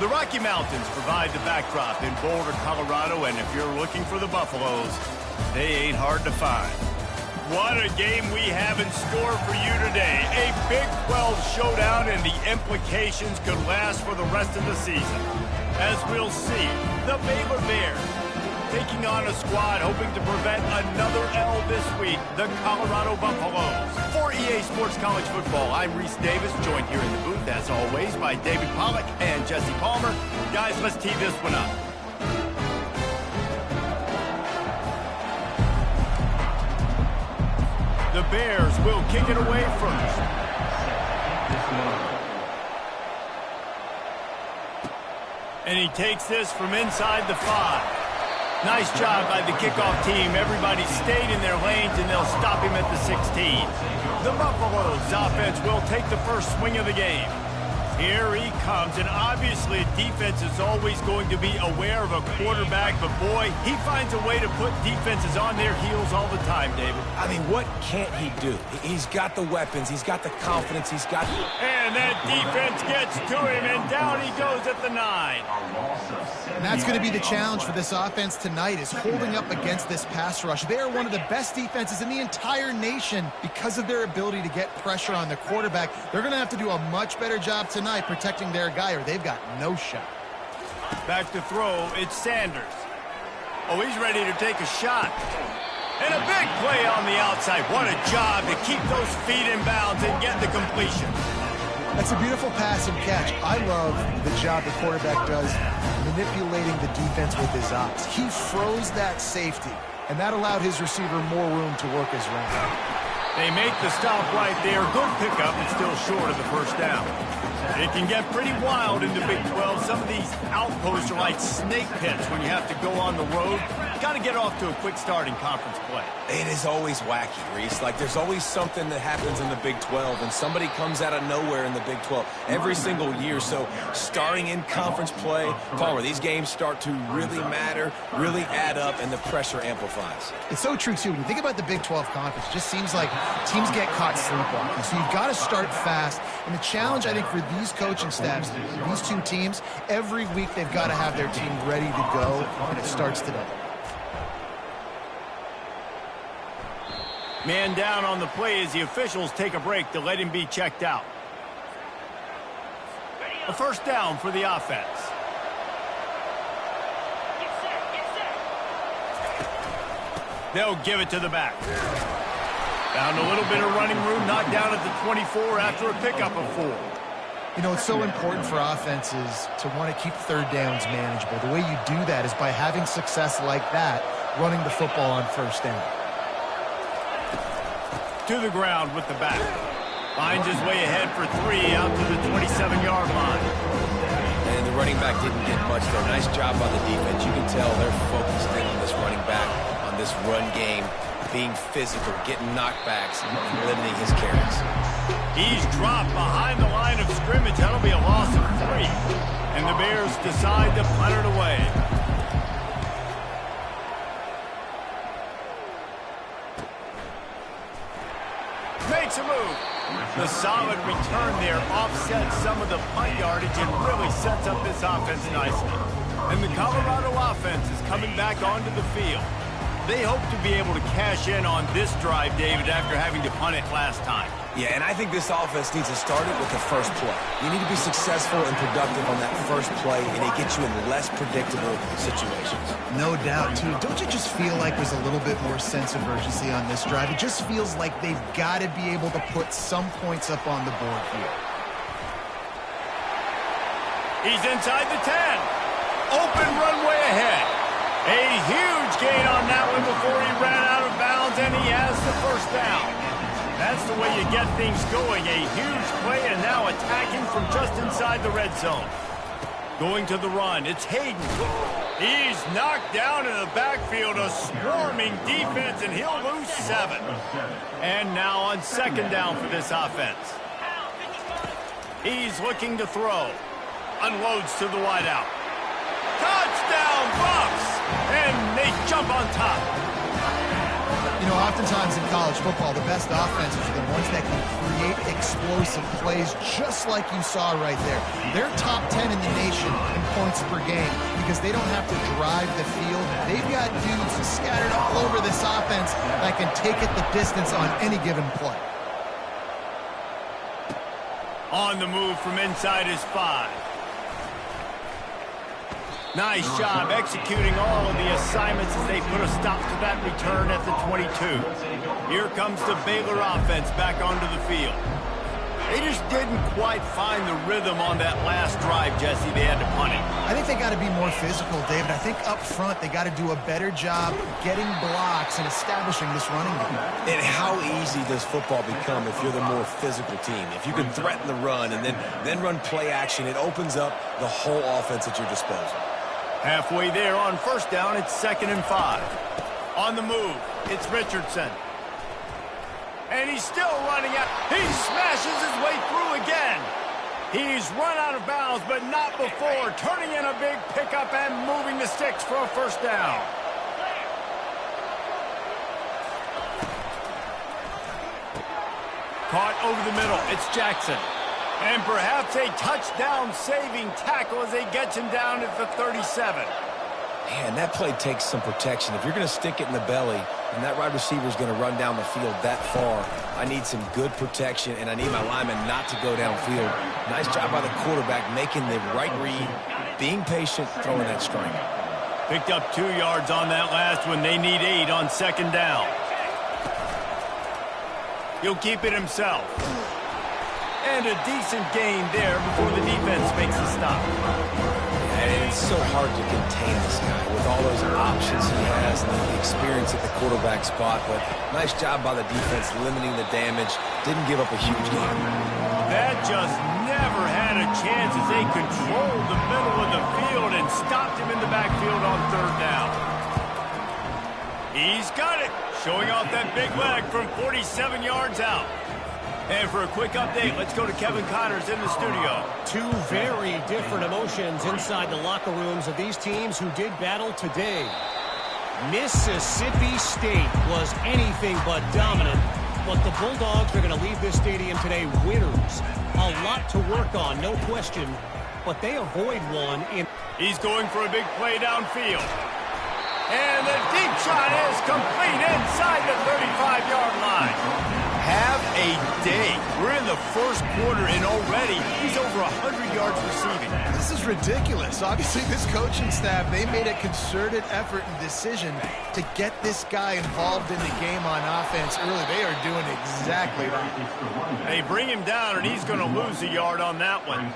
The Rocky Mountains provide the backdrop in Boulder, Colorado, and if you're looking for the Buffaloes, they ain't hard to find. What a game we have in store for you today. A Big 12 showdown, and the implications could last for the rest of the season. As we'll see, the Baylor Bears taking on a squad hoping to prevent another L this week, the Colorado Buffaloes. For EA Sports College Football, I'm Reese Davis, joined here in the booth, as always, by David Pollack and Jesse Palmer. Guys, let's tee this one up. The Bears will kick it away first. And he takes this from inside the 5. Nice job by the kickoff team. Everybody stayed in their lanes, and they'll stop him at the 16. The Buffaloes offense will take the first swing of the game. Here he comes, and obviously defense is always going to be aware of a quarterback, but boy, he finds a way to put defenses on their heels all the time, David. I mean, what can't he do? He's got the weapons, he's got the confidence, he's got... And that defense gets to him, and down he goes at the 9. And that's going to be the challenge for this offense tonight, is holding up against this pass rush. They are one of the best defenses in the entire nation because of their ability to get pressure on their quarterback. They're going to have to do a much better job tonight protecting their guy, or they've got no shot. Back to throw, it's Sanders. Oh, he's ready to take a shot. And a big play on the outside. What a job to keep those feet in bounds and get the completion. That's a beautiful pass and catch. I love the job the quarterback does manipulating the defense with his eyes. He froze that safety, and that allowed his receiver more room to work his route. They make the stop right there. Good pickup, and still short of the first down. It can get pretty wild in the Big 12. Some of these outposts are like snake pits when you have to go on the road. Got to get off to a quick start in conference play. It is always wacky, Reese. Like, there's always something that happens in the Big 12, and somebody comes out of nowhere in the Big 12 every single year. So, starting in conference play, Palmer, these games start to really matter, really add up, and the pressure amplifies. It's so true, too. When you think about the Big 12 conference, it just seems like teams get caught sleepwalking. So, you've got to start fast. And the challenge, I think, for these coaching staffs, these two teams, every week they've got to have their team ready to go, and it starts today. Man down on the play as the officials take a break to let him be checked out. A first down for the offense. They'll give it to the back. Found a little bit of running room, knocked down at the 24 after a pickup of 4. You know, it's so important for offenses to want to keep third downs manageable. The way you do that is by having success like that, running the football on first down. To the ground with the back. Finds his way ahead for 3 out to the 27-yard line. And the running back didn't get much there. Nice job by the defense. You can tell they're focused in on this running back, on this run game, being physical, getting knockbacks, and limiting his carries. He's dropped behind the line of scrimmage. That'll be a loss of 3. And the Bears decide to punt it away. Makes a move. The solid return there offsets some of the punt yardage and really sets up this offense nicely. And the Colorado offense is coming back onto the field. They hope to be able to cash in on this drive, David, after having to punt it last time. Yeah, and I think this offense needs to start it with the first play. You need to be successful and productive on that first play, and it gets you in less predictable situations. No doubt, too. Don't you just feel like there's a little bit more sense of urgency on this drive? It just feels like they've got to be able to put some points up on the board here. He's inside the 10. Open runway ahead. A huge gain on that one before he ran out of bounds, and he has the first down. That's the way you get things going. A huge play, and now attacking from just inside the red zone. Going to the run, it's Hayden. He's knocked down in the backfield, a swarming defense, and he'll lose 7. And now on second down for this offense. He's looking to throw. Unloads to the wideout. Touchdown, Bucks! And they jump on top. You You know, oftentimes in college football, the best offenses are the ones that can create explosive plays just like you saw right there. They're top 10 in the nation in points per game because they don't have to drive the field. They've got dudes scattered all over this offense that can take it the distance on any given play. On the move from inside his 5. Nice job executing all of the assignments as they put a stop to that return at the 22. Here comes the Baylor offense back onto the field. They just didn't quite find the rhythm on that last drive, Jesse. They had to punt it. I think they got to be more physical, David. I think up front they got to do a better job getting blocks and establishing this running game. And how easy does football become if you're the more physical team? If you can threaten the run and then run play action, it opens up the whole offense at your disposal. Halfway there on first down, it's 2nd and 5. On the move, it's Richardson. And he's still running out. He smashes his way through again. He's run out of bounds, but not before turning in a big pickup and moving the sticks for a first down. Caught over the middle. It's Jackson. And perhaps a touchdown-saving tackle as they get him down at the 37. Man, that play takes some protection. If you're going to stick it in the belly and that wide receiver is going to run down the field that far, I need some good protection, and I need my lineman not to go downfield. Nice job by the quarterback making the right read, being patient, throwing that strike. Picked up 2 yards on that last one. They need 8 on 2nd down. He'll keep it himself. And a decent gain there before the defense makes a stop. And it's so hard to contain this guy with all those options he has and the experience at the quarterback spot. But nice job by the defense limiting the damage. Didn't give up a huge game. That just never had a chance as they controlled the middle of the field and stopped him in the backfield on 3rd down. He's got it, showing off that big leg from 47 yards out. And for a quick update, let's go to Kevin Connors in the studio. 2 very different emotions inside the locker rooms of these teams who did battle today. Mississippi State was anything but dominant, but the Bulldogs are going to leave this stadium today winners. A lot to work on, no question, but they avoid one in... He's going for a big play downfield. And the deep shot is complete inside the 35-yard line. Have a day. We're in the first quarter, and already he's over 100 yards receiving. This is ridiculous. Obviously, this coaching staff, they made a concerted effort and decision to get this guy involved in the game on offense early. They are doing exactly right. They bring him down, and he's going to lose a yard on that one.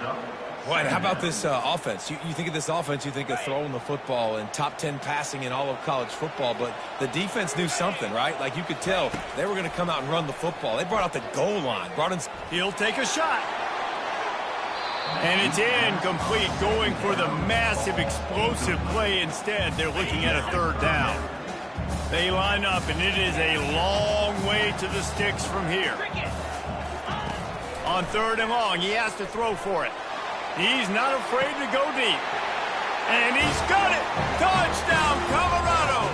What? How about this offense? You think of this offense, you think of throwing the football and top 10 passing in all of college football, but the defense knew something, right? Like you could tell they were going to come out and run the football. They brought out the goal line. He'll take a shot. And it's incomplete, going for the massive explosive play instead. They're looking at a 3rd down. They line up, and it is a long way to the sticks from here. On 3rd and long, he has to throw for it. He's not afraid to go deep. And he's got it! Touchdown, Colorado!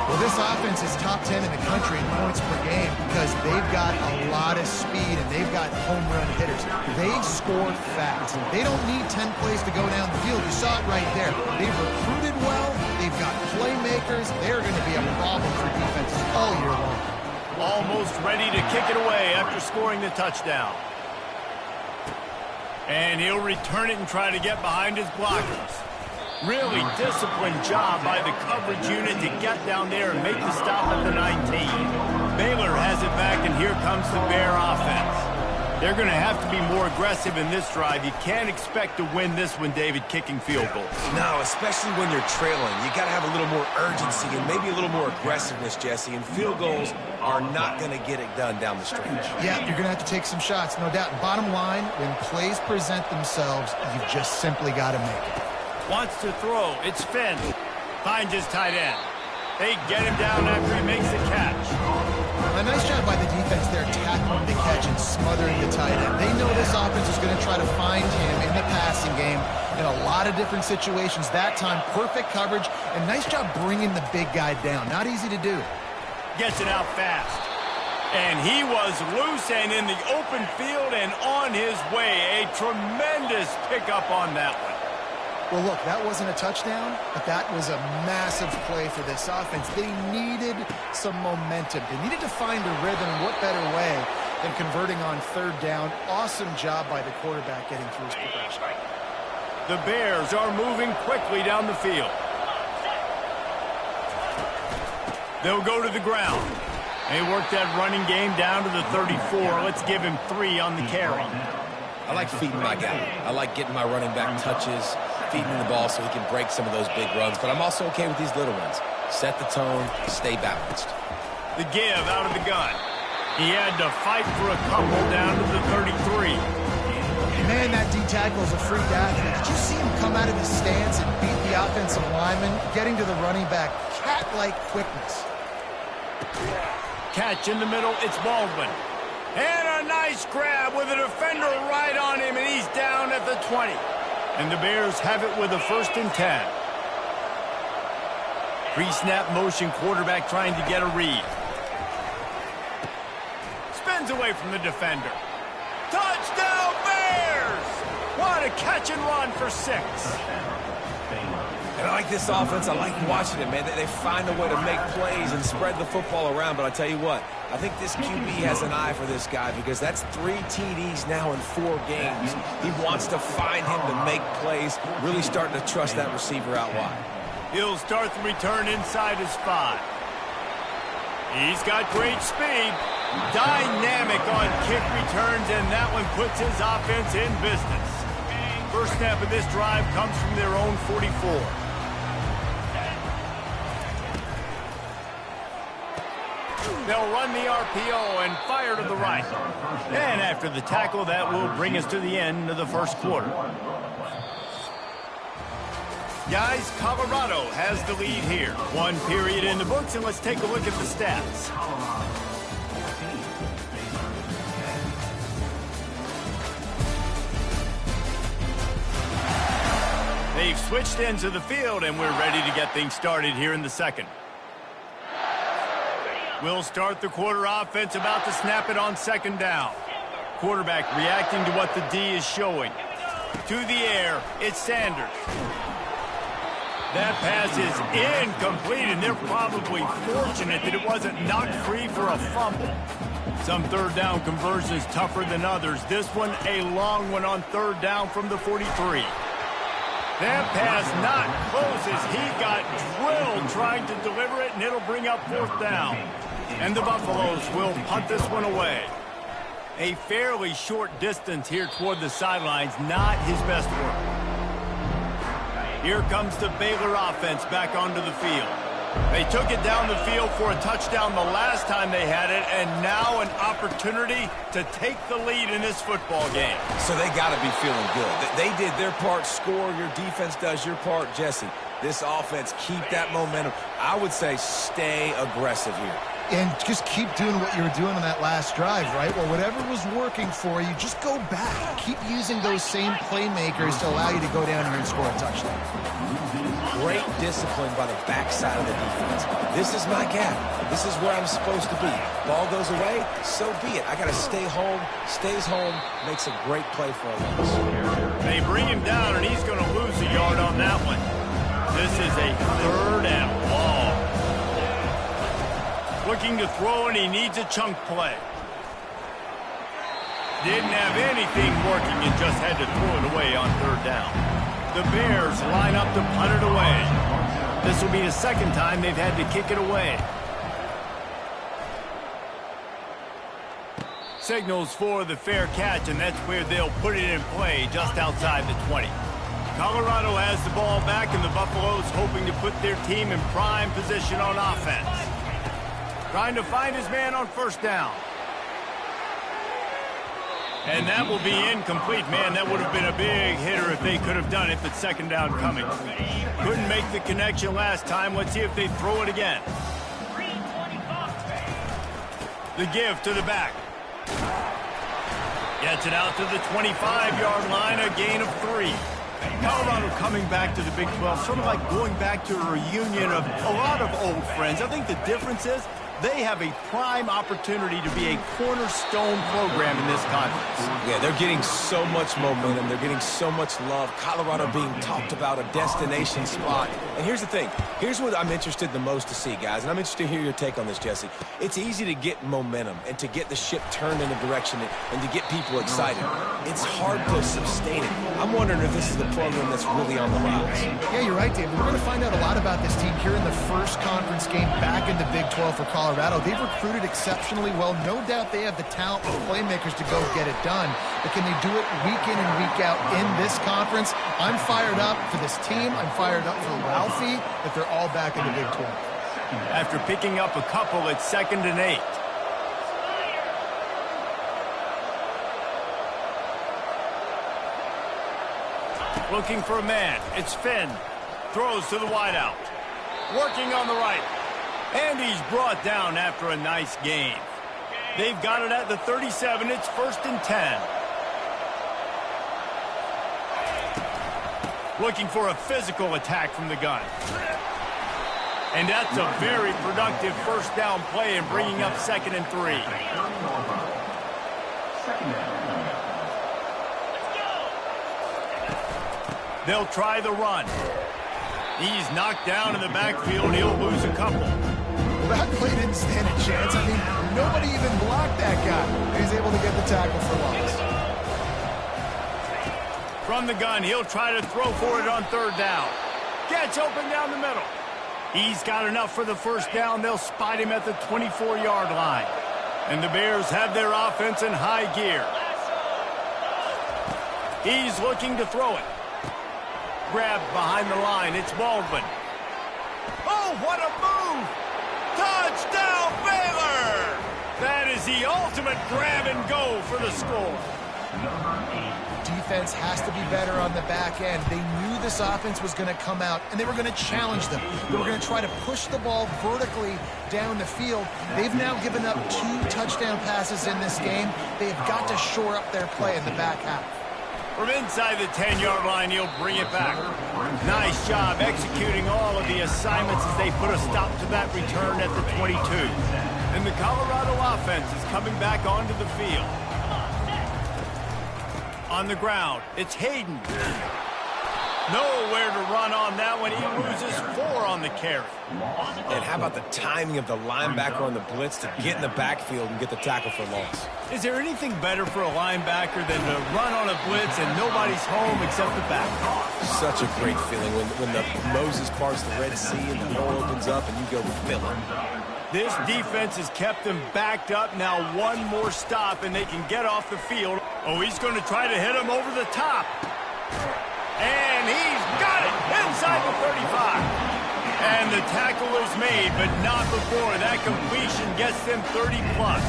Well, this offense is top 10 in the country in points per game because they've got a lot of speed and they've got home run hitters. They score fast. They don't need 10 plays to go down the field. You saw it right there. They've recruited well. They've got playmakers. They're going to be a problem for defenses all year long. Almost ready to kick it away after scoring the touchdown. And he'll return it and try to get behind his blockers. Really disciplined job by the coverage unit to get down there and make the stop at the 19. Baylor has it back, and here comes the Bear offense. They're going to have to be more aggressive in this drive. You can't expect to win this one, David, kicking field goals. No, especially when you're trailing. You got to have a little more urgency and maybe a little more aggressiveness, Jesse. And field goals are not going to get it done down the stretch. Yeah, you're going to have to take some shots, no doubt. Bottom line, when plays present themselves, you've just simply got to make it. Wants to throw. It's Finn. Finds his tight end. They get him down after he makes the catch. A nice job by the defense there, tackling the catch and smothering the tight end. They know this offense is going to try to find him in the passing game in a lot of different situations. That time, perfect coverage, and nice job bringing the big guy down. Not easy to do. Gets it out fast. And he was loose and in the open field and on his way. A tremendous pickup on that one. Well, look, that wasn't a touchdown, but that was a massive play for this offense. They needed some momentum. They needed to find a rhythm, and what better way than converting on third down. Awesome job by the quarterback getting through his progression. The Bears are moving quickly down the field. They'll go to the ground. They work that running game down to the 34. Let's give him 3 on the carry. I like feeding my guy. I like getting my running back touches, feeding him the ball so he can break some of those big runs. But I'm also okay with these little ones. Set the tone, stay balanced. The give out of the gun. He had to fight for a couple down to the 33. Man, that D-tackle is a freak athlete. Did you see him come out of his stance and beat the offensive lineman, getting to the running back? Cat-like quickness. Catch in the middle, it's Baldwin. And a nice grab with a defender right on him, and he's down at the 20. And the Bears have it with a 1st and 10. Pre-snap motion, quarterback trying to get a read. Spins away from the defender. Touchdown, Bears! What a catch and run for 6. And I like this offense. I like watching it, man. They find a way to make plays and spread the football around. But I tell you what, I think this QB has an eye for this guy because that's 3 TDs now in 4 games. He wants to find him to make plays, really starting to trust that receiver out wide. He'll start the return inside his 5. He's got great speed. Dynamic on kick returns, and that one puts his offense in business. First snap of this drive comes from their own 44. They'll run the RPO and fire to the right. And after the tackle, that will bring us to the end of the first quarter. Guys, Colorado has the lead here. 1 period in the books, and let's take a look at the stats. They've switched ends of the field, and we're ready to get things started here in the second. We'll start the quarter offense, about to snap it on 2nd down. Quarterback reacting to what the D is showing. To the air, it's Sanders. That pass is incomplete, and they're probably fortunate that it wasn't knocked free for a fumble. Some 3rd down conversions tougher than others. This one, a long one on 3rd down from the 43. That pass not close as he got drilled trying to deliver it, and it'll bring up 4th down. And the Buffaloes will punt this one away. A fairly short distance here toward the sidelines, not his best work. Here comes the Baylor offense back onto the field. They took it down the field for a touchdown the last time they had it, and now an opportunity to take the lead in this football game. So they got to be feeling good. They did their part, score. Your defense does your part, Jesse. This offense, keep that momentum. I would say stay aggressive here. And just keep doing what you were doing on that last drive, right? Well, whatever was working for you, just go back. Keep using those same playmakers to allow you to go down here and score a touchdown. Great discipline by the backside of the defense. This is my gap. This is where I'm supposed to be. Ball goes away, so be it. I got to stay home. Stays home, makes a great play for a loss. They bring him down, and he's going to lose a yard on that one. This is a 3rd and long. Looking to throw, and he needs a chunk play. Didn't have anything working and just had to throw it away on 3rd down. The Bears line up to punt it away. This will be the 2nd time they've had to kick it away. Signals for the fair catch, and that's where they'll put it in play just outside the 20. Colorado has the ball back, and the Buffaloes hoping to put their team in prime position on offense. Trying to find his man on 1st down. And that will be incomplete. Man, that would have been a big hitter if they could have done it, but 2nd down coming. Couldn't make the connection last time. Let's see if they throw it again. The give to the back. Gets it out to the 25-yard line, a gain of 3. Colorado coming back to the Big 12, sort of like going back to a reunion of a lot of old friends. I think the difference is they have a prime opportunity to be a cornerstone program in this conference. Yeah, they're getting so much momentum. They're getting so much love. Colorado being talked about, a destination spot. And here's the thing. Here's what I'm interested the most to see, guys. And I'm interested to hear your take on this, Jesse. It's easy to get momentum and to get the ship turned in a direction and to get people excited. It's hard to sustain it. I'm wondering if this is the program that's really on the rise. Yeah, you're right, David. We're going to find out a lot about this team here in the first conference game back in the Big 12 for Colorado. They've recruited exceptionally well. No doubt they have the talent of playmakers to go get it done. But can they do it week in and week out in this conference? I'm fired up for this team. I'm fired up for Ralphie that they're all back in the Big 12. After picking up a couple, it's 2nd and 8. Looking for a man. It's Finn. Throws to the wideout. Working on the right. And he's brought down after a nice gain. They've got it at the 37. It's 1st and 10. Looking for a physical attack from the gun. And that's a very productive first down play and bringing up 2nd and 3. They'll try the run. He's knocked down in the backfield. He'll lose a couple. Well, that play didn't stand a chance. I mean, nobody even blocked that guy. He's able to get the tackle for loss. From the gun, he'll try to throw for it on 3rd down. Gets open down the middle. He's got enough for the first down. They'll spot him at the 24-yard line. And the Bears have their offense in high gear. He's looking to throw it. Grabbed behind the line. It's Baldwin. Oh, what a move! Touchdown, Baylor! That is the ultimate grab and go for the score. Defense has to be better on the back end. They knew this offense was going to come out, and they were going to challenge them. They were going to try to push the ball vertically down the field. They've now given up 2 touchdown passes in this game. They've got to shore up their play in the back half. From inside the 10-yard line, he'll bring it back. Nice job executing all of the assignments as they put a stop to that return at the 22. And the Colorado offense is coming back onto the field. On the ground, it's Hayden. Nowhere to run on that one. He loses 4 on the carry. And how about the timing of the linebacker on the blitz to get in the backfield and get the tackle for loss? Is there anything better for a linebacker than to run on a blitz and nobody's home except the back? Such a great feeling when the Moses parts the Red Sea and the hole opens up and you go fill it. This defense has kept them backed up. Now one more stop and they can get off the field. Oh, he's going to try to hit him over the top. And he's got it inside the 35. And the tackle is made, but not before that completion gets them 30-plus.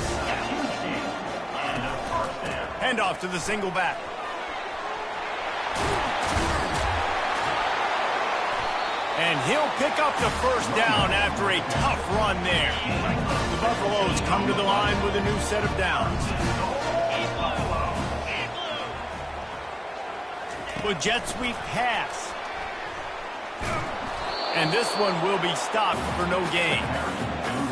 Handoff to the single back. And he'll pick up the first down after a tough run there. The Buffaloes come to the line with a new set of downs. With jet sweep pass. And this one will be stopped for no gain.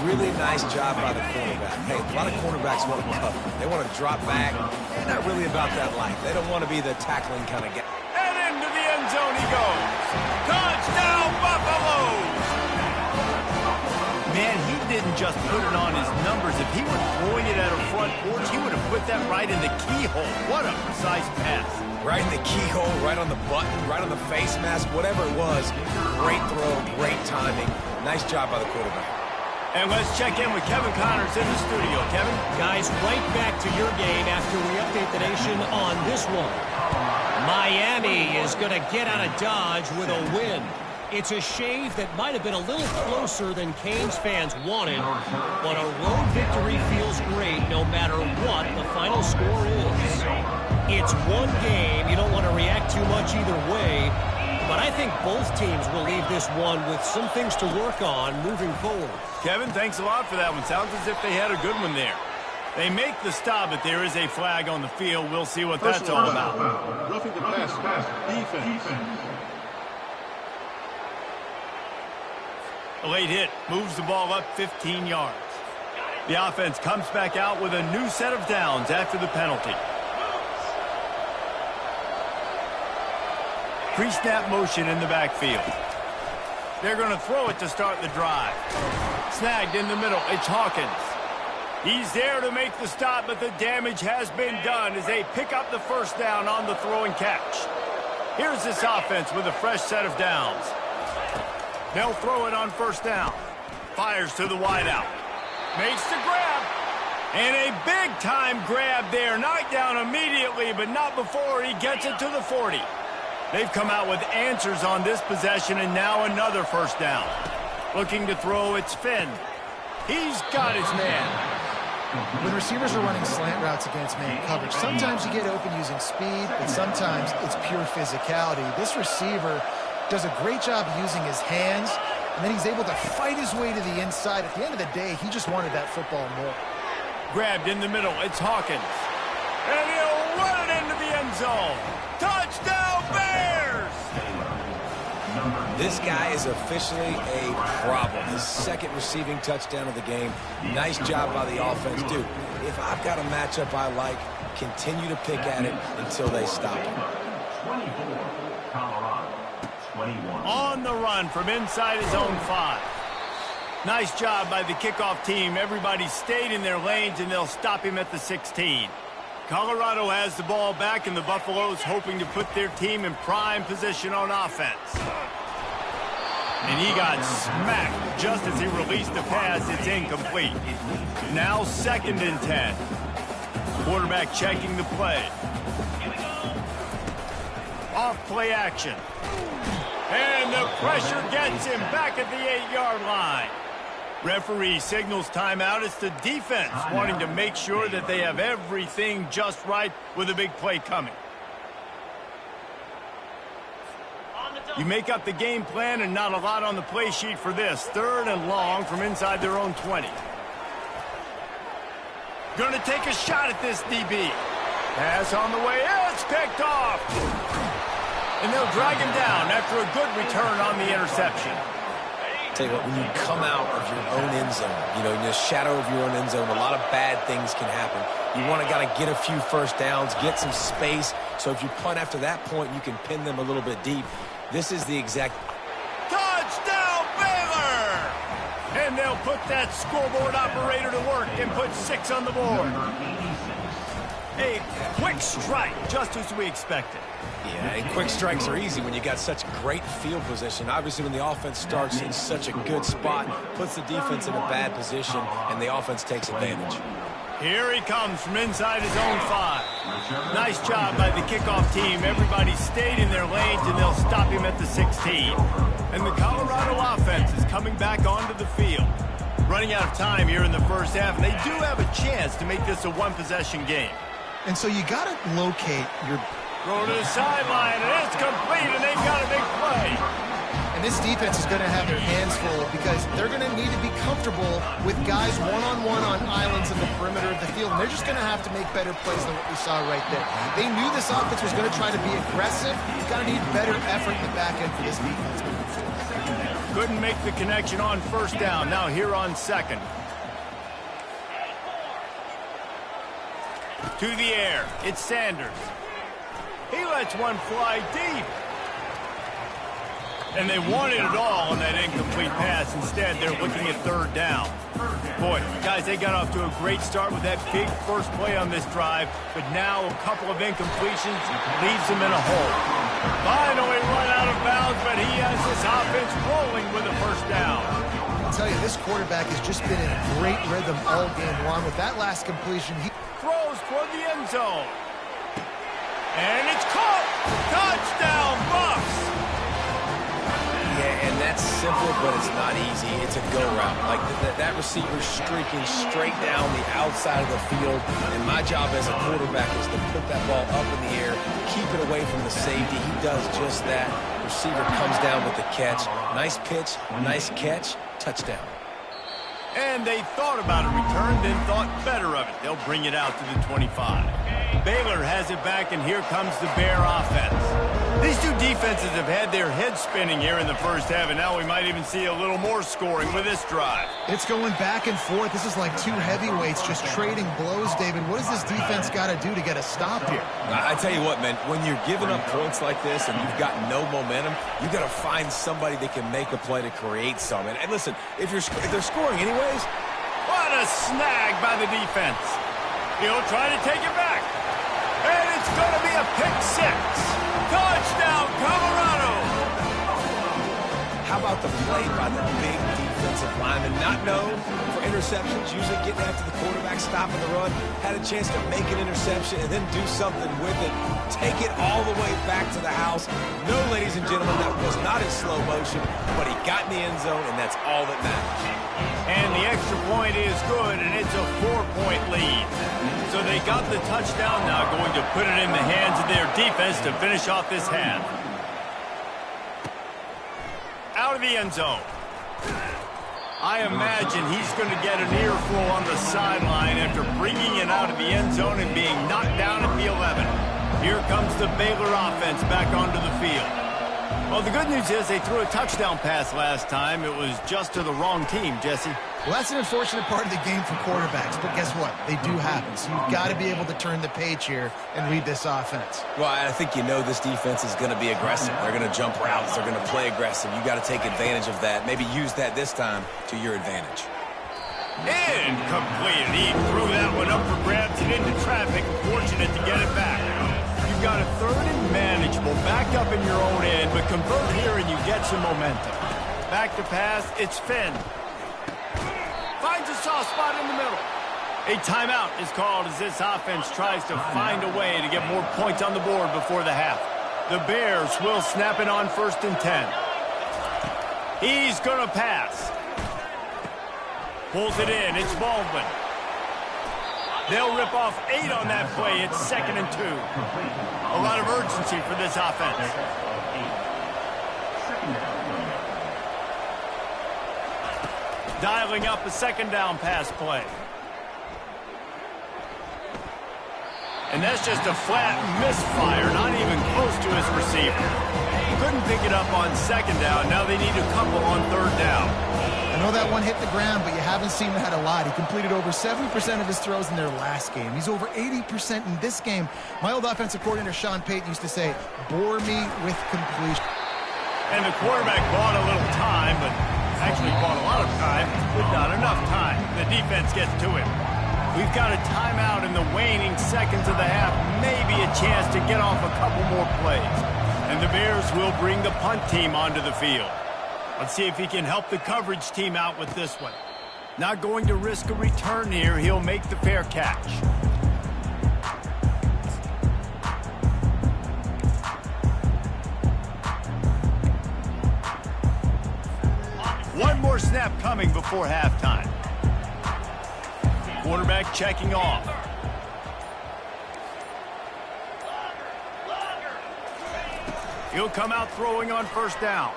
Really nice job by the cornerback. Hey, a lot of cornerbacks want to cover. They want to drop back. They're not really about that life. They don't want to be the tackling kind of guy. And into the end zone he goes. Touchdown, Buffaloes! Man, he didn't just put it on his numbers. If he were throwing it at a front porch, he would have put that right in the keyhole. What a precise pass. Right in the keyhole, right on the button, right on the face mask, whatever it was. Great throw, great timing. Nice job by the quarterback. And let's check in with Kevin Connors in the studio. Kevin? Guys, right back to your game after we update the nation on this one. Miami is going to get out of Dodge with a win. It's a shave that might have been a little closer than Canes fans wanted, but a road victory feels great no matter what the final score is. It's one game. You don't want to react too much either way, but I think both teams will leave this one with some things to work on moving forward. Kevin, thanks a lot for that one. Sounds as if they had a good one there. They make the stop, but there is a flag on the field. We'll see what that's all about. Roughing the pass, defense. A late hit moves the ball up 15 yards. The offense comes back out with a new set of downs after the penalty. Pre-snap motion in the backfield. They're going to throw it to start the drive. Snagged in the middle. It's Hawkins. He's there to make the stop, but the damage has been done as they pick up the first down on the throw and catch. Here's this offense with a fresh set of downs. They'll throw it on first down. Fires to the wideout. Makes the grab. And a big-time grab there. Knocked down immediately, but not before he gets it to the 40. They've come out with answers on this possession, and now another first down. Looking to throw, it's Finn. He's got his man. When receivers are running slant routes against man coverage, sometimes you get open using speed, but sometimes it's pure physicality. This receiver does a great job using his hands, and then he's able to fight his way to the inside. At the end of the day, he just wanted that football more. Grabbed in the middle. It's Hawkins. And he'll run it into the end zone. Touchdown, Bears! This guy is officially a problem. His second receiving touchdown of the game. Nice job by the offense. Dude, if I've got a matchup I like, continue to pick at it until they stop him. 24, Colorado, 21. On the run from inside his own 5. Nice job by the kickoff team. Everybody stayed in their lanes, and they'll stop him at the 16. Colorado has the ball back, and the Buffaloes hoping to put their team in prime position on offense. And he got smacked just as he released the pass. It's incomplete. Now 2nd and 10. Quarterback checking the play. Off play action. And the pressure gets him back at the 8-yard line. Referee signals timeout. It's the defense wanting to make sure that they have everything just right with a big play coming. You make up the game plan and not a lot on the play sheet for this. 3rd and long from inside their own 20. Going to take a shot at this DB. Pass on the way. It's picked off. And they'll drag him down after a good return on the interception. Tell you what, when you come out of your own end zone, you know, in the shadow of your own end zone, a lot of bad things can happen. You want to get a few first downs, get some space. So if you punt after that point, you can pin them a little bit deep. This is the exact... Touchdown, Baylor! And they'll put that scoreboard operator to work and put 6 on the board. A quick strike, just as we expected. Yeah, and quick strikes are easy when you got such great field position. Obviously, when the offense starts in such a good spot, puts the defense in a bad position, and the offense takes advantage. Here he comes from inside his own 5. Nice job by the kickoff team. Everybody stayed in their lanes, and they'll stop him at the 16. And the Colorado offense is coming back onto the field. Running out of time here in the first half, and they do have a chance to make this a one-possession game. And so you got to locate your... Throw to the sideline, and it's complete, and they've got a big play. And this defense is going to have their hands full because they're going to need to be comfortable with guys one-on-one on islands in the perimeter of the field. And they're just going to have to make better plays than what we saw right there. They knew this offense was going to try to be aggressive. You've got to need better effort in the back end for this defense. Couldn't make the connection on first down. Now here on 2nd. To the air. It's Sanders. He lets one fly deep. And they wanted it all on that incomplete pass. Instead, they're looking at 3rd down. Boy, guys, they got off to a great start with that big first play on this drive. But now a couple of incompletions leaves them in a hole. Finally run out of bounds, but he has this offense rolling with a first down. I'll tell you, this quarterback has just been in great rhythm all game long. With that last completion, he throws toward the end zone. And it's caught. Touchdown, Buffs. Yeah, and that's simple, but it's not easy. It's a go route. Like that receiver's streaking straight down the outside of the field, and my job as a quarterback is to put that ball up in the air, keep it away from the safety. He does just that. Receiver comes down with the catch. Nice pitch, nice catch, touchdown. And they thought about a return, then thought better of it. They'll bring it out to the 25. Baylor has it back, and here comes the Bear offense. These two defenses have had their heads spinning here in the first half, and now we might even see a little more scoring with this drive. It's going back and forth. This is like two heavyweights just trading blows, David. What does this defense got to do to get a stop here? I tell you what, man, when you're giving up points like this and you've got no momentum, you got to find somebody that can make a play to create some. And listen, if they're scoring anyways. What a snag by the defense. He'll try to take it back. And it's going to be a pick six. Touchdown, Colorado. How about the play by the big defensive lineman? Not known for interceptions, usually getting after the quarterback, stopping the run. Had a chance to make an interception and then do something with it. Take it all the way back to the house. No, ladies and gentlemen, that was not in slow motion, but he got in the end zone, and that's all that matters. And the extra point is good, and it's a 4-point lead. So they got the touchdown, now going to put it in the hands of their defense to finish off this half. Out of the end zone. I imagine he's going to get an earful on the sideline after bringing it out of the end zone and being knocked down at the 11. Here comes the Baylor offense back onto the field. Well, the good news is they threw a touchdown pass last time. It was just to the wrong team, Jesse. Well, that's an unfortunate part of the game for quarterbacks, but guess what? They do happen, so you've got to be able to turn the page here and read this offense. Well, I think you know this defense is going to be aggressive. They're going to jump routes. They're going to play aggressive. You got to take advantage of that. Maybe use that this time to your advantage. Incomplete. He threw that one up for grabs and into traffic. Fortunate to get it back. You've got a third and manageable. Back up in your own end, but convert here and you get some momentum. Back to pass. It's Finn. Finds a soft spot in the middle. A timeout is called as this offense tries to find a way to get more points on the board before the half. The Bears will snap it on 1st and 10. He's going to pass. Pulls it in. It's Baldwin. They'll rip off 8 on that play. It's 2nd and 2. A lot of urgency for this offense. Dialing up a 2nd down pass play. And that's just a flat misfire, not even close to his receiver. Couldn't pick it up on 2nd down. Now they need a couple on 3rd down. I know that one hit the ground, but you haven't seen that a lot. He completed over 70% of his throws in their last game. He's over 80% in this game. My old offensive coordinator, Sean Payton, used to say, bore me with completion. And the quarterback bought a little time, but actually bought a lot of time, but not enough time. The defense gets to him. We've got a timeout in the waning seconds of the half. Maybe a chance to get off a couple more plays. And the Bears will bring the punt team onto the field. Let's see if he can help the coverage team out with this one. Not going to risk a return here. He'll make the fair catch. One more snap coming before halftime. Quarterback checking off. He'll come out throwing on 1st down.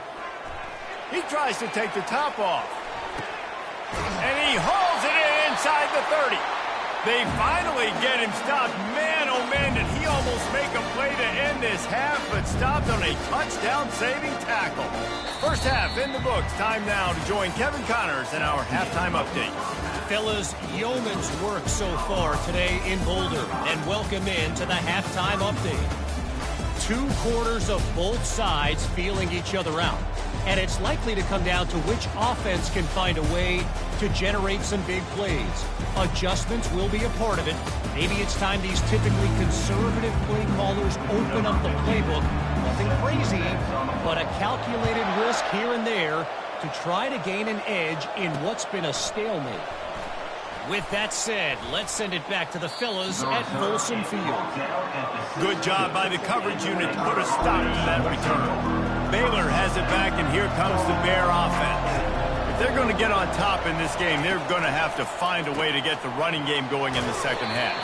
He tries to take the top off. And he hauls it in inside the 30. They finally get him stopped. Man, oh man, did he almost make a play to end this half, but stopped on a touchdown-saving tackle. First half in the books. Time now to join Kevin Connors in our halftime update. Fellas, yeoman's work so far today in Boulder, and welcome in to the halftime update. 2 quarters of both sides feeling each other out. And it's likely to come down to which offense can find a way to generate some big plays. Adjustments will be a part of it. Maybe it's time these typically conservative play callers open up the playbook. Nothing crazy, but a calculated risk here and there to try to gain an edge in what's been a stalemate. With that said, let's send it back to the fellas at Folsom Field. Good job by the coverage unit to put a stop to that return. Baylor has it back, and here comes the Bear offense. If they're going to get on top in this game, they're going to have to find a way to get the running game going in the second half.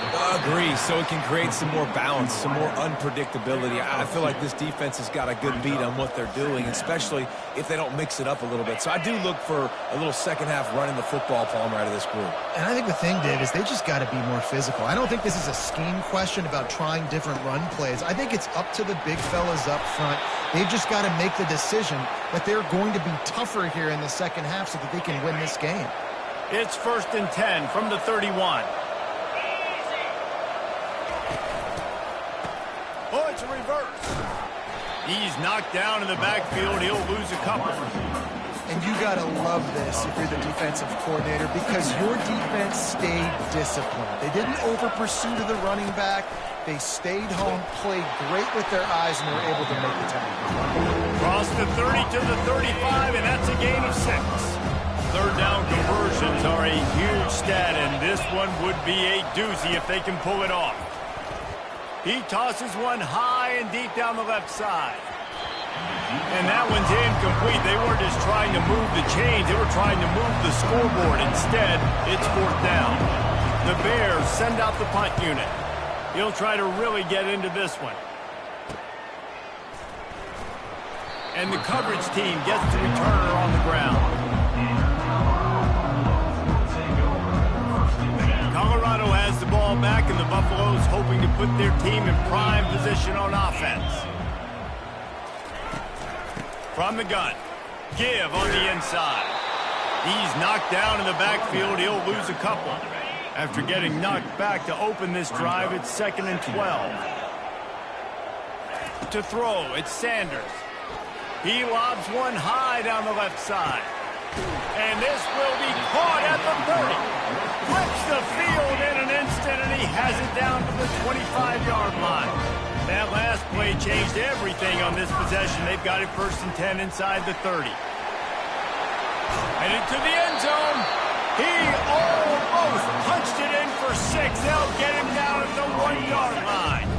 Agree, so it can create some more balance, some more unpredictability. I feel like this defense has got a good beat on what they're doing, especially if they don't mix it up a little bit. So I do look for a little second half running the football, Palmer, out of this group. And I think the thing, Dave, is they just got to be more physical. I don't think this is a scheme question about trying different run plays. I think it's up to the big fellas up front. They've just got to make the decision that they're going to be tougher here in the second half so that they can win this game. It's 1st and 10 from the 31. Oh, it's a reverse. He's knocked down in the backfield. He'll lose a couple. And you got to love this if you're the defensive coordinator, because your defense stayed disciplined. They didn't over-pursue to the running back. They stayed home, played great with their eyes, and were able to make the tackle. Cross the 30 to the 35, and that's a gain of 6. Third down conversions are a huge stat, and this one would be a doozy if they can pull it off. He tosses one high and deep down the left side. And that one's incomplete. They weren't just trying to move the chains. They were trying to move the scoreboard. Instead, it's 4th down. The Bears send out the punt unit. He'll try to really get into this one. And the coverage team gets the returner on the ground. Colorado has the ball back, and the Buffaloes hoping to put their team in prime position on offense. From the gun, give on the inside. He's knocked down in the backfield. He'll lose a couple. After getting knocked back to open this drive, it's 2nd and 12. To throw, it's Sanders. He lobs one high down the left side. And this will be caught at the 30. Flips the field in an instant, and he has it down to the 25-yard line. That last play changed everything on this possession. They've got it 1st and 10 inside the 30. And into the end zone. He almost punched it in for 6. They'll get him down at the 1-yard line.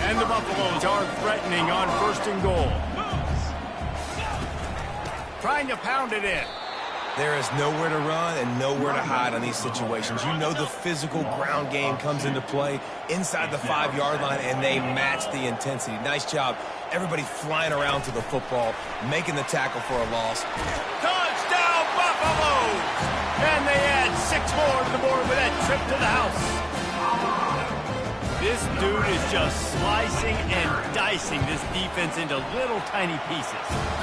And the Buffaloes are threatening on 1st and goal. Trying to pound it in. There is nowhere to run and nowhere to hide on these situations. You know the physical ground game comes into play inside the 5-yard line, and they match the intensity. Nice job. Everybody flying around to the football, making the tackle for a loss. Touchdown, Buffaloes! And they add 6 more to the board with that trip to the house. This dude is just slicing and dicing this defense into little tiny pieces.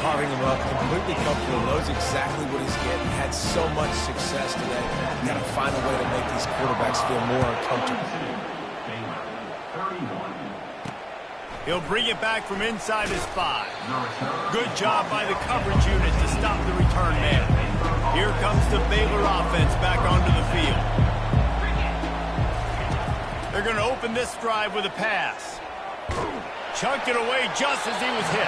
Carving him up, completely comfortable, knows exactly what he's getting, had so much success today. You got to find a way to make these quarterbacks feel more uncomfortable. He'll bring it back from inside his 5. Good job by the coverage unit to stop the return man. Here comes the Baylor offense back onto the field. They're going to open this drive with a pass. Chunked it away just as he was hit.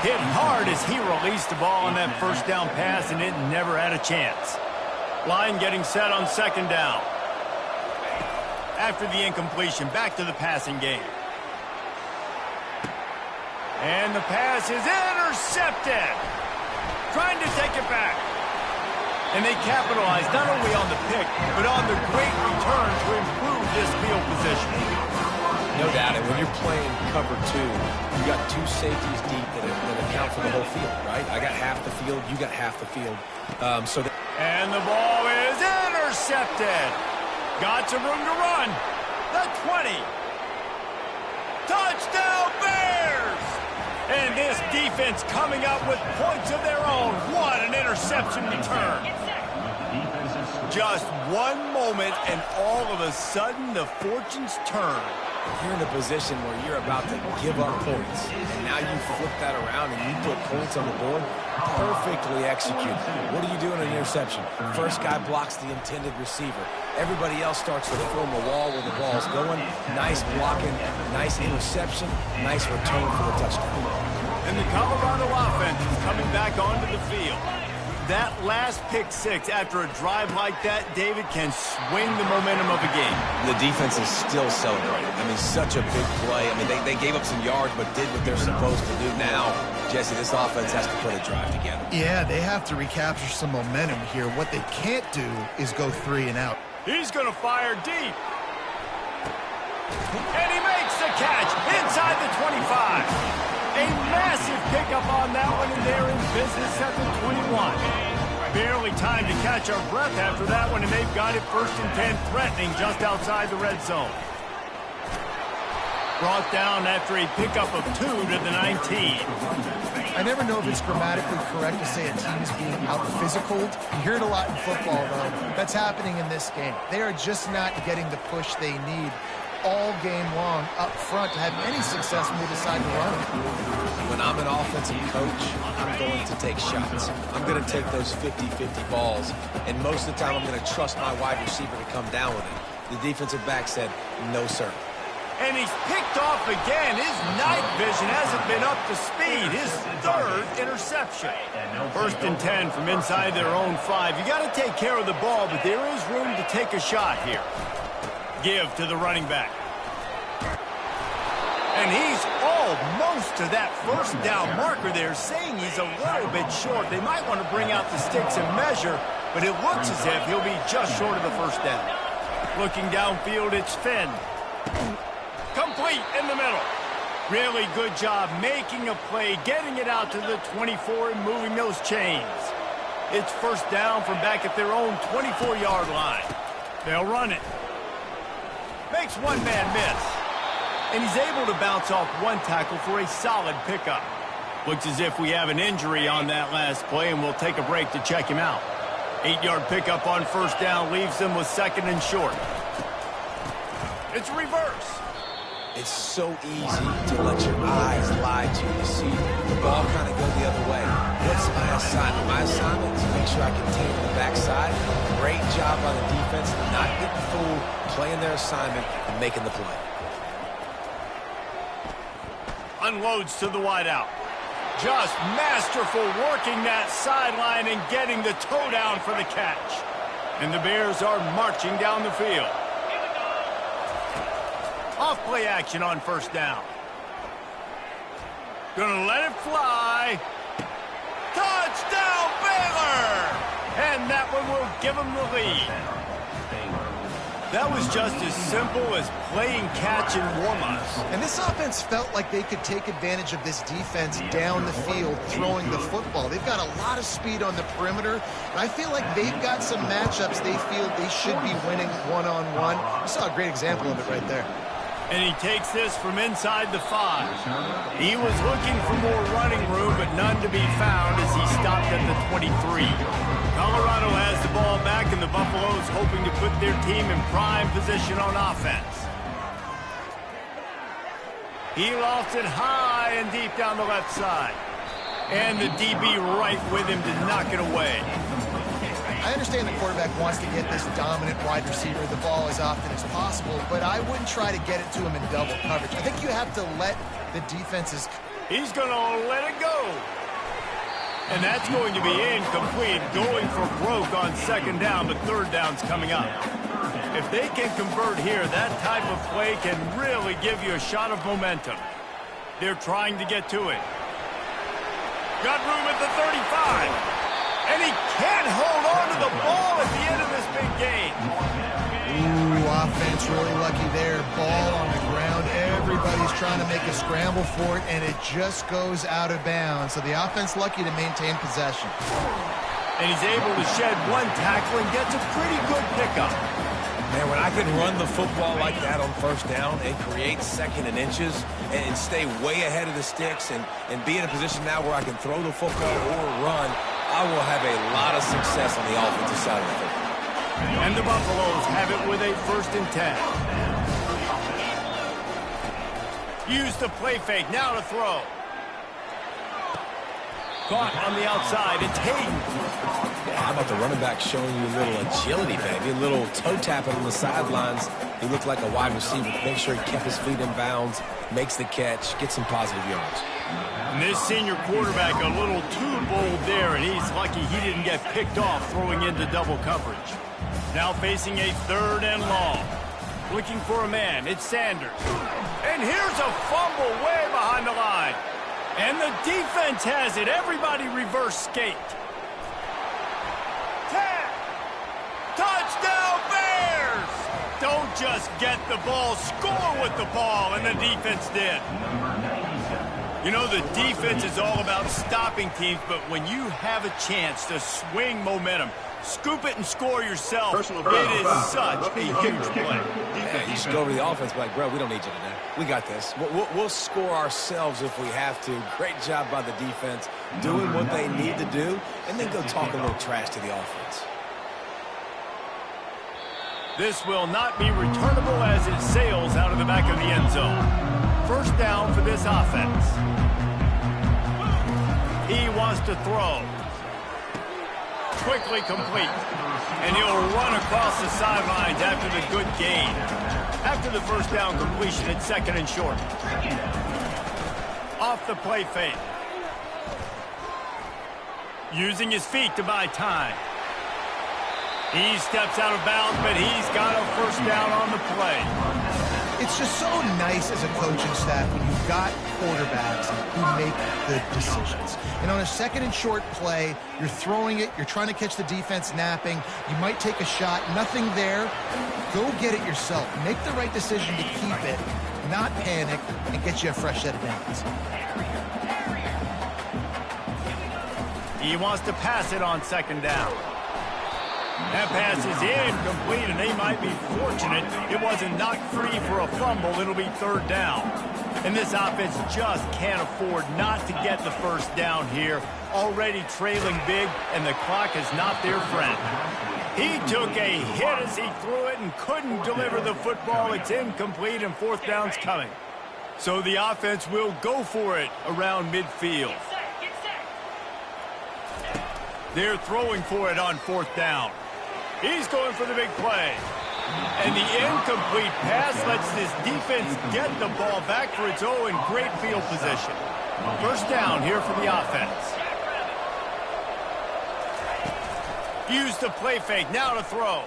Hit hard as he released the ball on that 1st down pass, and it never had a chance. Line getting set on 2nd down. After the incompletion, back to the passing game. And the pass is intercepted. Trying to take it back. And they capitalize not only on the pick, but on the great return to improve this field position. No doubt, and when you're playing cover 2, you got 2 safeties deep that account for the whole field, right? I got half the field, you got half the field. And the ball is intercepted. Got some room to run. The 20. Touchdown, Bears! And this defense coming up with points of their own. What an interception return. Just one moment, and all of a sudden, the fortunes turn. You're in a position where you're about to give up points, and now you flip that around and you put points on the board. Perfectly executed. What are you doing on an interception? First guy blocks the intended receiver. Everybody else starts to form a wall where the ball's going. Nice blocking, nice interception, nice return for the touchdown. And the Colorado offense is coming back onto the field. That last pick six after a drive like that, David, can swing the momentum of a game. The defense is still celebrating. I mean, such a big play. I mean, they gave up some yards but did what they're supposed to do. Now, Jesse, this offense has to put a drive together. Yeah, they have to recapture some momentum here. What they can't do is go 3 and out. He's going to fire deep. And he makes the catch inside the 25. A massive pickup on that one, and they're in business at the 21. Barely time to catch our breath after that one, and they've got it 1st and 10, threatening just outside the red zone. Brought down after a pickup of 2 to the 19. I never know if it's grammatically correct to say a team is being out-physicaled. You hear it a lot in football, though. That's happening in this game. They are just not getting the push they need all game long up front to have any success when they decide to run it. When I'm an offensive coach, I'm going to take shots. I'm going to take those 50-50 balls, and most of the time I'm going to trust my wide receiver to come down with it. The defensive back said, no, sir. And he's picked off again. His night vision hasn't been up to speed. His 3rd interception. 1st and 10 from inside their own 5. You got to take care of the ball, but there is room to take a shot here. Give to the running back. And he's almost to that 1st down marker there, saying he's a little bit short. They might want to bring out the sticks and measure, but it looks as if he'll be just short of the 1st down. Looking downfield, it's Finn. Complete in the middle. Really good job making a play, getting it out to the 24 and moving those chains. It's 1st down from back at their own 24-yard line. They'll run it. Makes one man miss. And he's able to bounce off one tackle for a solid pickup. Looks as if we have an injury on that last play, and we'll take a break to check him out. 8-yard pickup on 1st down leaves them with 2nd and short. It's reverse. It's so easy to let your eyes lie to you. You see the ball kind of go the other way. What's my assignment? My assignment is to make sure I contain the backside. Great job by the defense, not getting fooled, playing their assignment, and making the play. Unloads to the wideout. Just masterful working that sideline and getting the toe down for the catch. And the Bears are marching down the field. Off play action on 1st down. Gonna let it fly. Touchdown, Baylor! And that one will give them the lead. That was just as simple as playing catch and warm-ups. And this offense felt like they could take advantage of this defense down the field throwing the football. They've got a lot of speed on the perimeter, and I feel like they've got some matchups they feel they should be winning one-on-one. You saw a great example of it right there. And he takes this from inside the 5. He was looking for more running room, but none to be found as he stopped at the 23. Colorado has the ball back, and the Buffaloes hoping to put their team in prime position on offense. He lofts it high and deep down the left side. And the DB right with him to knock it away. I understand the quarterback wants to get this dominant wide receiver the ball as often as possible, but I wouldn't try to get it to him in double coverage. I think you have to let the defenses... He's going to let it go. And that's going to be incomplete, going for broke on 2nd down, but 3rd down's coming up. If they can convert here, that type of play can really give you a shot of momentum. They're trying to get to it. Got room at the 35. And he can't hold on to the ball at the end of this big game. Ooh, offense really lucky there. Ball on the ground. Everybody's trying to make a scramble for it, and it just goes out of bounds. So the offense lucky to maintain possession. And he's able to shed one tackle and gets a pretty good pickup. Man, when I can run the football like that on 1st down and create 2nd and inches and stay way ahead of the sticks and be in a position now where I can throw the football or run, I will have a lot of success on the offensive side of the football. And the Buffaloes have it with a 1st and 10. Use the play fake, now to throw. Caught on the outside. It's Hayden. Yeah, how about the running back showing you a little agility, baby? A little toe tapping on the sidelines. He looked like a wide receiver. Make sure he kept his feet in bounds, makes the catch, gets some positive yards. And this senior quarterback a little too bold there, and he's lucky he didn't get picked off throwing into double coverage. Now facing a 3rd and long. Looking for a man. It's Sanders. And here's a fumble way behind the line. And the defense has it. Everybody reverse skate. 10. Touchdown Bears! Don't just get the ball, score with the ball, and the defense did. You know, the defense is all about stopping teams, but when you have a chance to swing momentum, scoop it and score yourself, it is such a huge play. Yeah, you should go over to the offense like, bro, we don't need you today. We got this. We'll score ourselves if we have to. Great job by the defense, doing what they need to do, and then go talk a little trash to the offense. This will not be returnable as it sails out of the back of the end zone. 1st down for this offense. He wants to throw. Quickly complete. And he'll run across the sidelines after the good gain. After the 1st down completion, it's 2nd and short. Off the play fake. Using his feet to buy time. He steps out of bounds, but he's got a 1st down on the play. It's just so nice as a coaching staff when you've got quarterbacks who make good decisions. And on a 2nd and short play, you're throwing it, you're trying to catch the defense napping, you might take a shot, nothing there. Go get it yourself. Make the right decision to keep it, not panic, and get you a fresh set of downs. He wants to pass it on 2nd down. That pass is incomplete, and they might be fortunate it wasn't knocked free for a fumble. It'll be 3rd down. And this offense just can't afford not to get the 1st down here. Already trailing big, and the clock is not their friend. He took a hit as he threw it and couldn't deliver the football. It's incomplete, and 4th down's coming. So the offense will go for it around midfield. They're throwing for it on 4th down. He's going for the big play. And the incomplete pass lets this defense get the ball back for its own in great field position. 1st down here for the offense. Use the play fake, now to throw.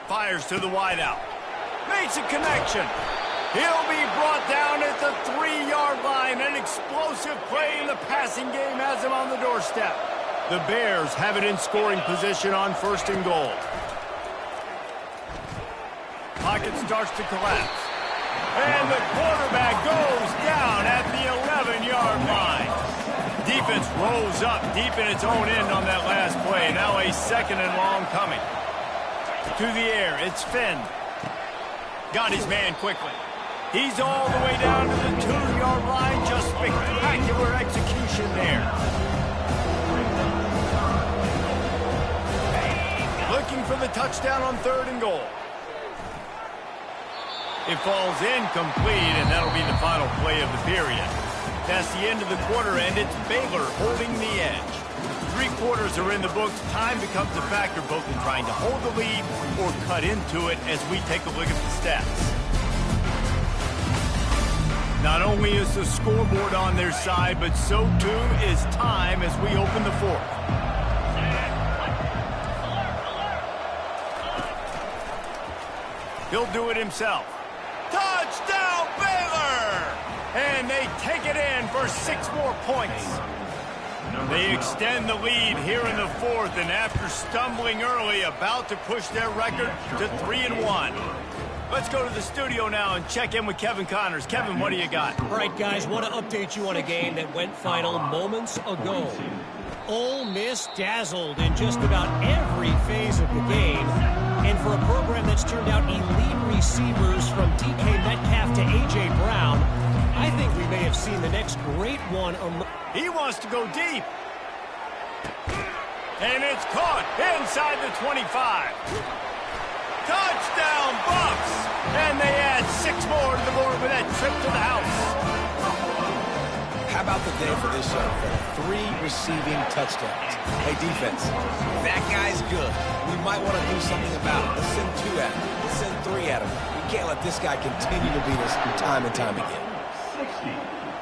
Fires to the wideout. Makes a connection. He'll be brought down at the 3-yard line. An explosive play in the passing game has him on the doorstep. The Bears have it in scoring position on 1st and goal. Pocket starts to collapse. And the quarterback goes down at the 11-yard line. Defense rolls up deep in its own end on that last play. Now a 2nd and long coming. To the air, it's Finn. Got his man quickly. He's all the way down to the 2-yard line. Just spectacular execution there. Looking for the touchdown on 3rd and goal. It falls incomplete, and that'll be the final play of the period. That's the end of the quarter, and it's Baylor holding the edge. 3 quarters are in the books. Time becomes a factor both in trying to hold the lead or cut into it as we take a look at the stats. Not only is the scoreboard on their side, but so too is time as we open the 4th. He'll do it himself. Touchdown, Baylor! And they take it in for 6 more points. They extend the lead here in the 4th, and after stumbling early, about to push their record to 3-1. Let's go to the studio now and check in with Kevin Connors. Kevin, what do you got? All right, guys, want to update you on a game that went final moments ago. Ole Miss dazzled in just about every phase of the game. And for a program that's turned out elite receivers from DK Metcalf to A.J. Brown, I think we may have seen the next great one. He wants to go deep. And it's caught inside the 25. Touchdown, Bucks! And they add 6 more to the board with that trip to the house. How about about the day for this young fella? 3 receiving touchdowns. Hey, defense, that guy's good. We might want to do something about it. Let's send 2 at him. Let's send 3 at him. We can't let this guy continue to beat us time and time again. 60,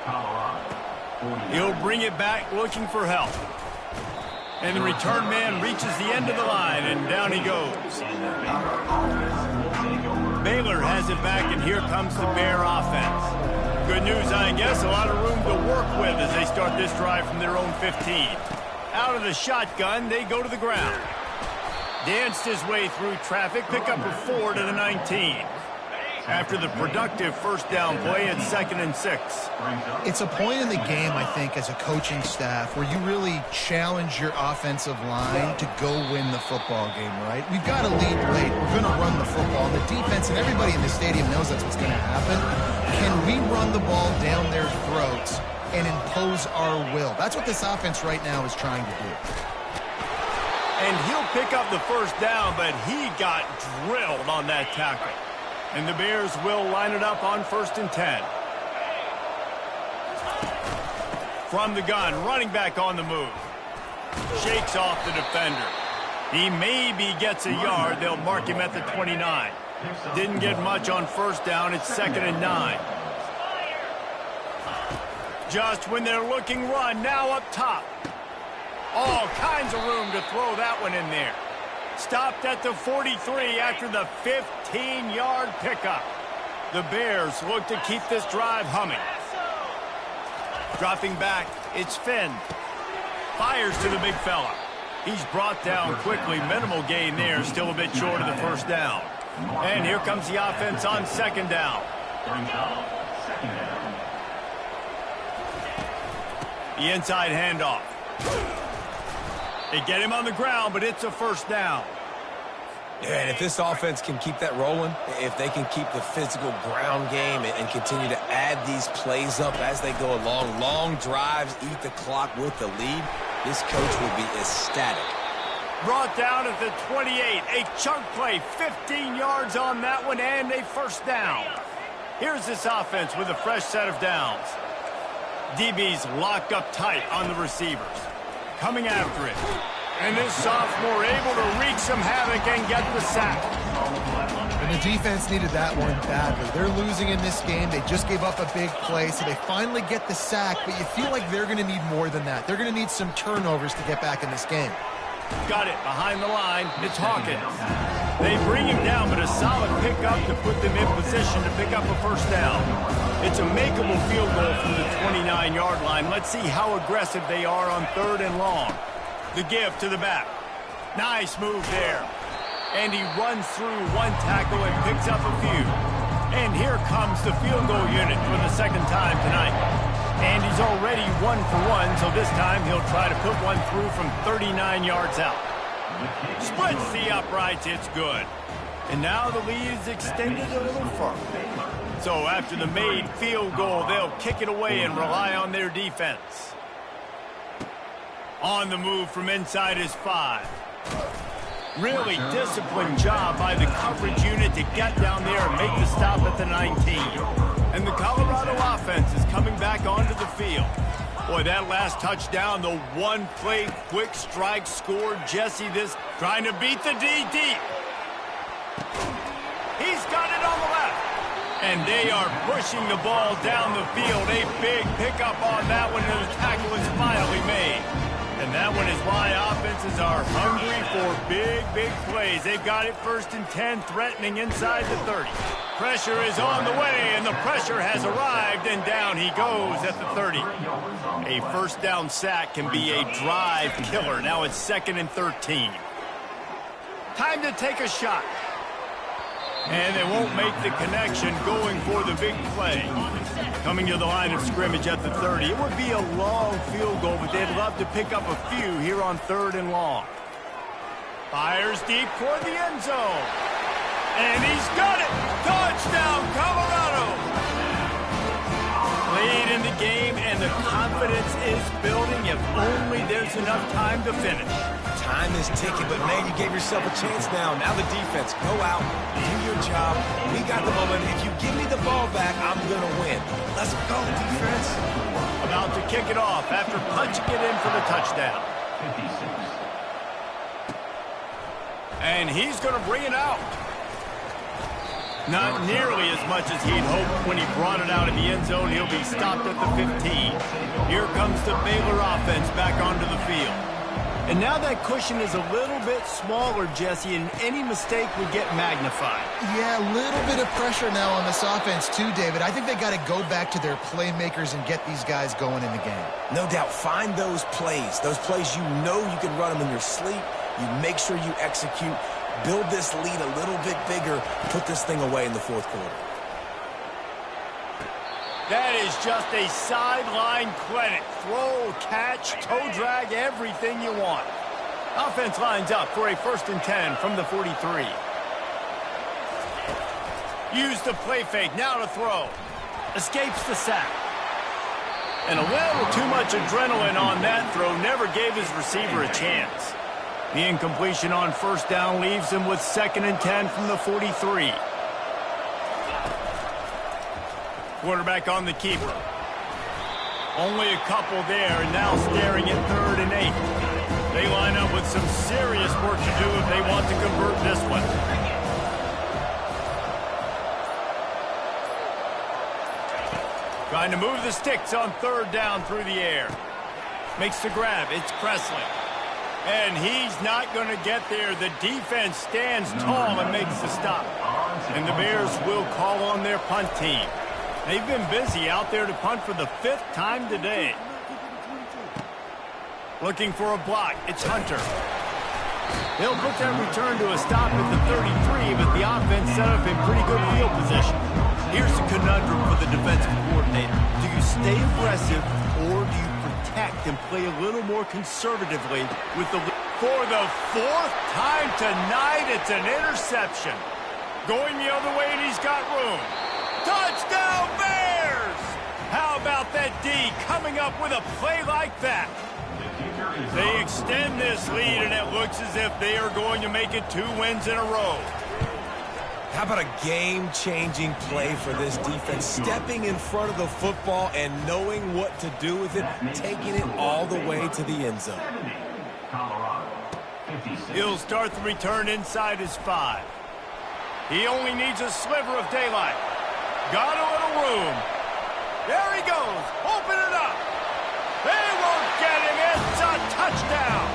Colorado. He'll bring it back looking for help. And the return man reaches the end of the line, and down he goes. Baylor has it back, and here comes the Bear offense. Good news, I guess, a lot of room to work with as they start this drive from their own 15. Out of the shotgun, they go to the ground. Danced his way through traffic, pick up a 4 to the 19. After the productive first down play, it's 2nd and 6. It's a point in the game, I think, as a coaching staff where you really challenge your offensive line to go win the football game, right? We've got to lead late. We're going to run the football. The defense and everybody in the stadium knows that's what's going to happen. Can we run the ball down their throats and impose our will? That's what this offense right now is trying to do. And he'll pick up the first down, but he got drilled on that tackle. And the Bears will line it up on 1st and 10. From the gun, running back on the move. Shakes off the defender. He maybe gets a yard. They'll mark him at the 29. Didn't get much on first down. It's 2nd and 9. Just when they're looking run, now up top. All kinds of room to throw that one in there. Stopped at the 43 after the 15-yard pickup. The Bears look to keep this drive humming. Dropping back, it's Finn. Fires to the big fella. He's brought down quickly. Minimal gain there, still a bit short of the first down. And here comes the offense on 2nd down. The inside handoff. They get him on the ground, but it's a first down. Yeah, and if this offense can keep that rolling, if they can keep the physical ground game and continue to add these plays up as they go along, long drives, eat the clock with the lead, this coach will be ecstatic. Brought down at the 28. A chunk play, 15 yards on that one, and a first down. Here's this offense with a fresh set of downs. DB's locked up tight on the receivers. Coming after it. And this sophomore able to wreak some havoc and get the sack. And the defense needed that one badly. They're losing in this game. They just gave up a big play, so they finally get the sack, but you feel like they're going to need more than that. They're going to need some turnovers to get back in this game. Got it behind the line. It's Hawkins. They bring him down, but a solid pickup to put them in position to pick up a first down. It's a makeable field goal from the 29-yard line. Let's see how aggressive they are on 3rd and long. The give to the back. Nice move there. And he runs through one tackle and picks up a few. And here comes the field goal unit for the 2nd time tonight. And he's already 1 for 1, so this time he'll try to put one through from 39 yards out. Splits the uprights, it's good. And now the lead is extended a little further. So after the made field goal, they'll kick it away and rely on their defense. On the move from inside his 5. Really disciplined job by the coverage unit to get down there and make the stop at the 19. And the Colorado offense is coming back onto the field. Boy, that last touchdown, the one-play quick strike scored. Jesse, this trying to beat the D deep. He's got it on the left. And they are pushing the ball down the field. A big pickup on that one, and the tackle is finally made. And that one is why offenses are hungry for big, big plays. They've got it 1st and 10, threatening inside the 30. Pressure is on the way, and the pressure has arrived, and down he goes at the 30. A first down sack can be a drive killer. Now it's 2nd and 13. Time to take a shot. And they won't make the connection going for the big play. Coming to the line of scrimmage at the 30. It would be a long field goal, but they'd love to pick up a few here on 3rd and long. Fires deep toward the end zone. And he's got it! Touchdown, Colorado! Late in the game, and the confidence is building if only there's enough time to finish. Time is ticking, but man, you gave yourself a chance now. Now the defense, go out, do your job. We got the momentum. If you give me the ball back, I'm going to win. Let's go, defense. About to kick it off after punching it in for the touchdown. 56. And he's going to bring it out. Not nearly as much as he'd hoped when he brought it out of the end zone. He'll be stopped at the 15. Here comes the Baylor offense back onto the field. And now that cushion is a little bit smaller, Jesse, and any mistake would get magnified. Yeah, a little bit of pressure now on this offense too, David. I think they got to go back to their playmakers and get these guys going in the game. No doubt, find those plays you know you can run them in your sleep. You make sure you execute. Build this lead a little bit bigger. Put this thing away in the fourth quarter. That is just a sideline clinic. Throw, catch, toe drag, everything you want. Offense lines up for a 1st and 10 from the 43. Use the play fake, now to throw. Escapes the sack. And a little too much adrenaline on that throw. Never gave his receiver a chance. The incompletion on 1st down leaves him with 2nd and 10 from the 43. Quarterback on the keeper. Only a couple there, and now staring at 3rd and 8. They line up with some serious work to do if they want to convert this one. Trying to move the sticks on 3rd down through the air. Makes the grab. It's Presley. And he's not going to get there. The defense stands tall and makes the stop. And the Bears will call on their punt team. They've been busy out there to punt for the 5th time today. Looking for a block. It's Hunter. They'll put that return to a stop at the 33, but the offense set up in pretty good field position. Here's the conundrum for the defensive coordinator. Do you stay aggressive or do you protect and play a little more conservatively with the... For the 4th time tonight, it's an interception. Going the other way, and he's got room. Touchdown, Bears! How about that D coming up with a play like that? They extend this lead, and it looks as if they are going to make it 2 wins in a row. How about a game-changing play for this defense? Stepping in front of the football and knowing what to do with it, taking it all the way to the end zone. He'll start the return inside his 5. He only needs a sliver of daylight. Got a little room. There he goes. Open it up. They won't get him. It's a touchdown.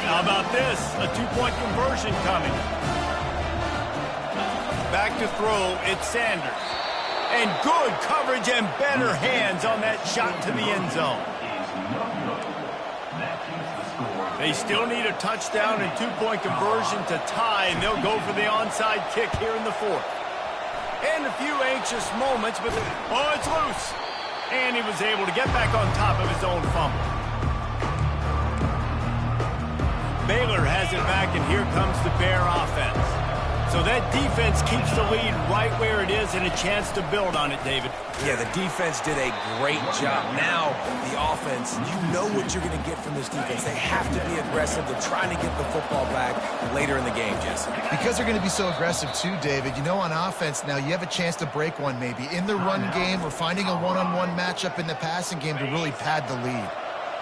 How about this? A 2-point conversion coming. Back to throw. It's Sanders. And good coverage and better hands on that shot to the end zone. They still need a touchdown and 2-point conversion to tie, and they'll go for the onside kick here in the 4th. And a few anxious moments, but oh, it's loose. And he was able to get back on top of his own fumble. Baylor has it back, and here comes the Bear offense. So that defense keeps the lead right where it is and a chance to build on it, David. Yeah, the defense did a great job. Now, the offense, you know what you're going to get from this defense. They have to be aggressive. They're trying to get the football back later in the game, Jesse. Because they're going to be so aggressive too, David. You know, on offense now, you have a chance to break one maybe in the run game or finding a one-on-one matchup in the passing game to really pad the lead.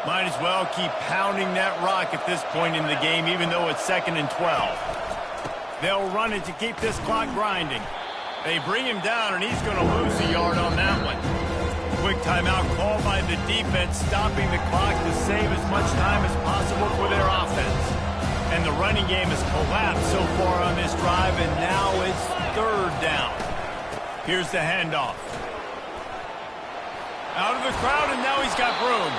Might as well keep pounding that rock at this point in the game, even though it's 2nd and 12. They'll run it to keep this clock grinding. They bring him down, and he's going to lose a yard on that one. Quick timeout called by the defense, stopping the clock to save as much time as possible for their offense. And the running game has collapsed so far on this drive, and now it's 3rd down. Here's the handoff. Out of the crowd, and now he's got room.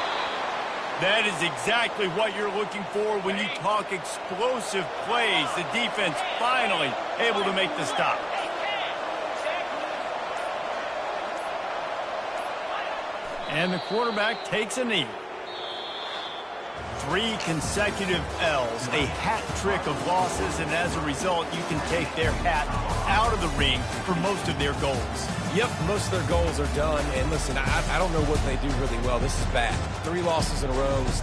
That is exactly what you're looking for when you talk explosive plays. The defense finally able to make the stop. And the quarterback takes a knee. 3 consecutive L's, a hat trick of losses, and as a result, you can take their hat out of the ring for most of their goals. Yep, most of their goals are done. And listen, I don't know what they do really well. This is bad. 3 losses in a row is not